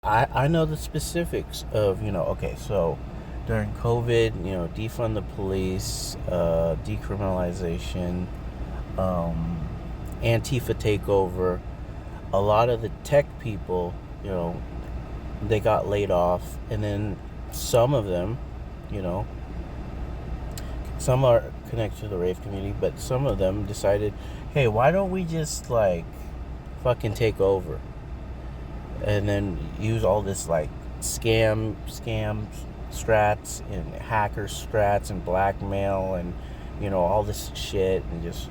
I know the specifics of, okay, so during COVID, defund the police, decriminalization, um, Antifa takeover, a lot of the tech people, you know, they got laid off, and then some of them, you know, some are connected to the rave community, but some of them decided, hey, why don't we just like fucking take over and then use all this like scam strats and hacker strats and blackmail and all this shit, and just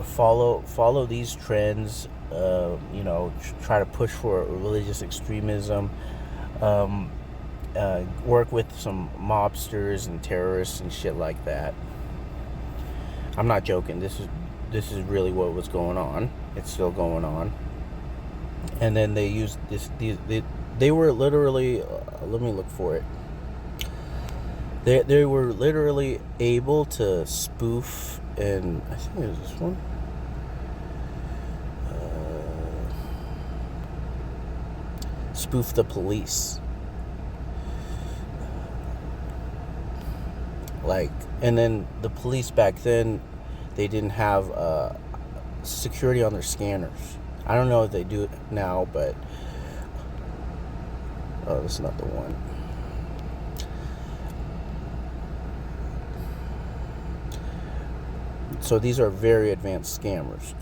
follow these trends, try to push for religious extremism, um, work with some mobsters and terrorists and shit like that. I'm not joking. This is really what was going on. It's still going on. And then they used they were literally, let me look for it. They were literally able to spoof, and I think it was this one. Spoof the police. Like, and then the police back then, they didn't have security on their scanners. I don't know if they do it now, but oh, this is not the one. So these are very advanced scammers.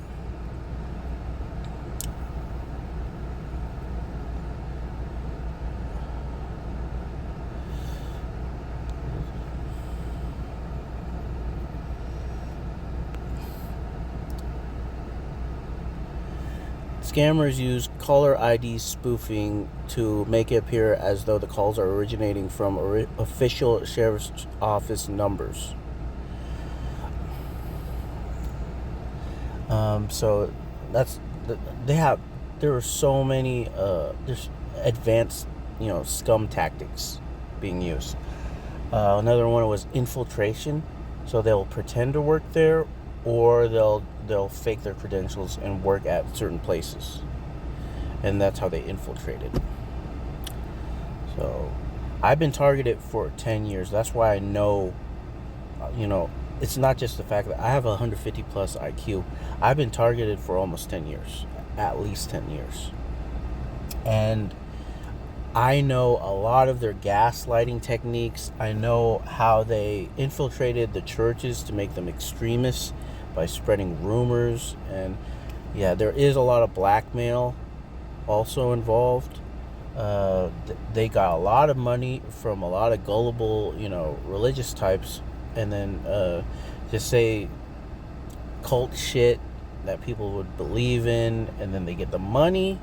Scammers use caller ID spoofing to make it appear as though the calls are originating from official sheriff's office numbers. So that's there are so many there's advanced scum tactics being used. Another one was infiltration. So they'll pretend to work there, or they'll fake their credentials and work at certain places, and that's how they infiltrated. So I've been targeted for 10 years. That's why I know, it's not just the fact that I have 150 plus IQ. I've been targeted for almost 10 years, at least 10 years. And I know a lot of their gaslighting techniques. I know how they infiltrated the churches to make them extremists by spreading rumors. And yeah, there is a lot of blackmail also involved. They got a lot of money from a lot of gullible, religious types, and then just say cult shit that people would believe in, and then they get the money,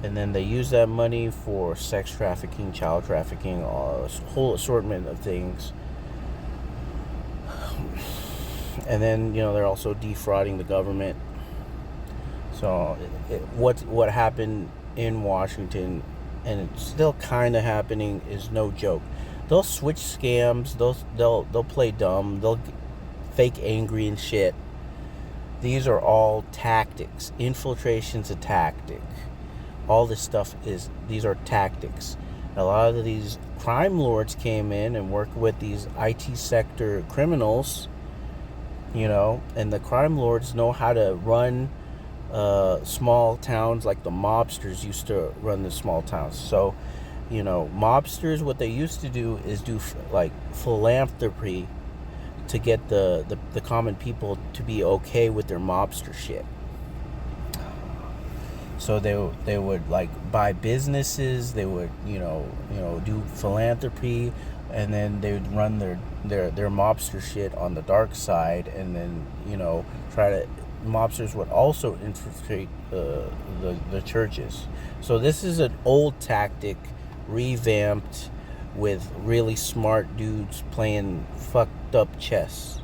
and then they use that money for sex trafficking, child trafficking, a whole assortment of things. And then they're also defrauding the government. So what happened in Washington, and it's still kind of happening, is no joke. They'll switch scams. They'll play dumb. They'll fake angry and shit. These are all tactics. Infiltration's a tactic. All this stuff these are tactics. A lot of these crime lords came in and worked with these IT sector criminals, and the crime lords know how to run small towns like the mobsters used to run the small towns. So, mobsters, what they used to do is do like philanthropy to get the common people to be okay with their mobster shit. So they would like buy businesses, they would do philanthropy, and then they would run their mobster shit on the dark side, and then mobsters would also infiltrate the churches. So this is an old tactic revamped with really smart dudes playing fucked up chess.